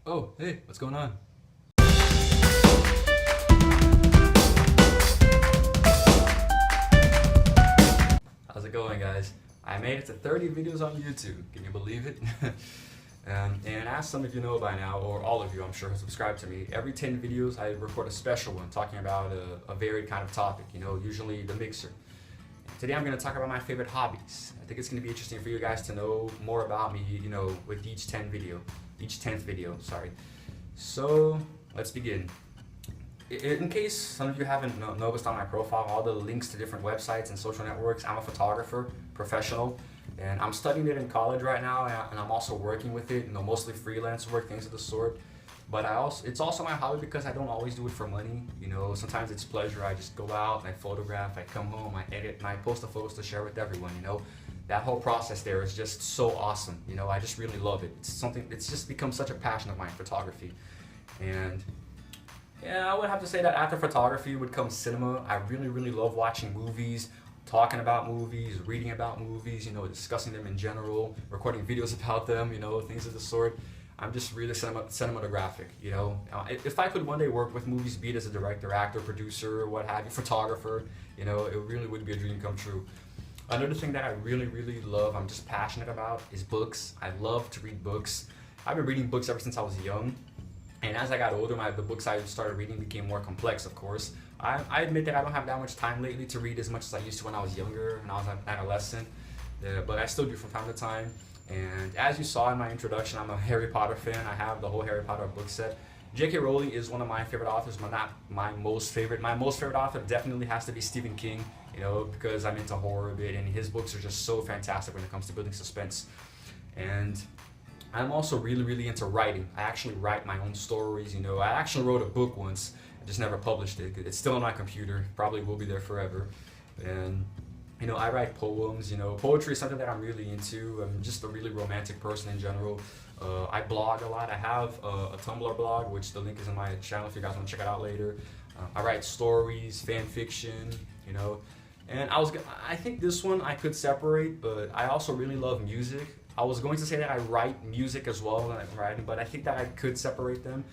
Oh, hey, what's going on? How's it going, guys? I made it to 30 videos on YouTube. Can you believe it? And as some of you know by now, or all of you I'm sure have subscribed to me, every 10 videos I record a special one talking about a varied kind of topic, usually the mixer. Today I'm going to talk about my favorite hobbies. I think it's going to be interesting for you guys to know more about me, with each 10th video, sorry. So let's begin. In case some of you haven't noticed on my profile, all the links to different websites and social networks, I'm a photographer, professional, and I'm studying it in college right now, and I'm also working with it, mostly freelance work, things of the sort. But it's also my hobby because I don't always do it for money. Sometimes it's pleasure. I just go out and I photograph, I come home, I edit, and I post the photos to share with everyone. That whole process there is just so awesome. I just really love it. It's just become such a passion of mine, photography. And yeah, I would have to say that after photography would come cinema. I really, really love watching movies, talking about movies, reading about movies, discussing them in general, recording videos about them, things of the sort. I'm just really cinematographic, If I could one day work with movies, be it as a director, actor, producer, what have you, photographer, it really would be a dream come true. Another thing that I really, really love, I'm just passionate about, is books. I love to read books. I've been reading books ever since I was young. And as I got older, the books I started reading became more complex, of course. I admit that I don't have that much time lately to read as much as I used to when I was younger, when I was an adolescent. But I still do from time to time. And as you saw in my introduction, I'm a Harry Potter fan. I have the whole Harry Potter book set. J.K. Rowling is one of my favorite authors, but not my most favorite. My most favorite author definitely has to be Stephen King, because I'm into horror a bit, and his books are just so fantastic when it comes to building suspense. And I'm also really, really into writing. I actually write my own stories, I actually wrote a book once. I just never published it. It's still on my computer, probably will be there forever. And I write poems, poetry is something that I'm really into. I'm just a really romantic person in general. I blog a lot. I have a Tumblr blog, which the link is in my channel if you guys want to check it out later. I write stories, fan fiction, and I think this one I could separate, but I also really love music. I was going to say that I write music as well when I'm writing, but I think that I could separate them.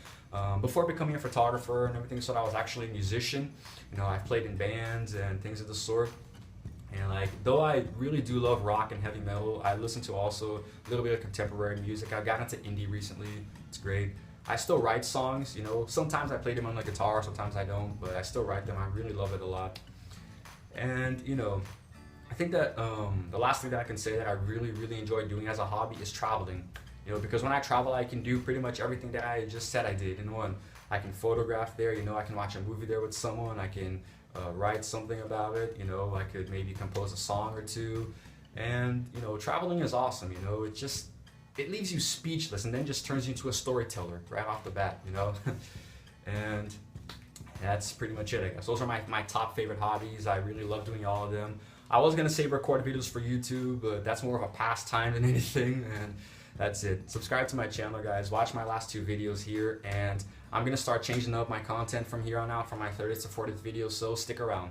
Before becoming a photographer and everything, so I was actually a musician. I've played in bands and things of the sort. And though I really do love rock and heavy metal, I listen to also a little bit of contemporary music. I've gotten into indie recently. It's great. I still write songs, Sometimes I play them on the guitar, sometimes I don't, but I still write them. I really love it a lot. And, I think that the last thing that I can say that I really, really enjoy doing as a hobby is traveling. Because when I travel, I can do pretty much everything that I just said I did in one. I can photograph there, I can watch a movie there with someone, I can write something about it, I could maybe compose a song or two. And, traveling is awesome, it leaves you speechless and then just turns you into a storyteller right off the bat, And that's pretty much it, I guess. Those are my top favorite hobbies. I really love doing all of them. I was going to say record videos for YouTube, but that's more of a pastime than anything, and that's it. Subscribe to my channel, guys. Watch my last 2 videos here, and I'm going to start changing up my content from here on out for my 30th to 40th videos, so stick around.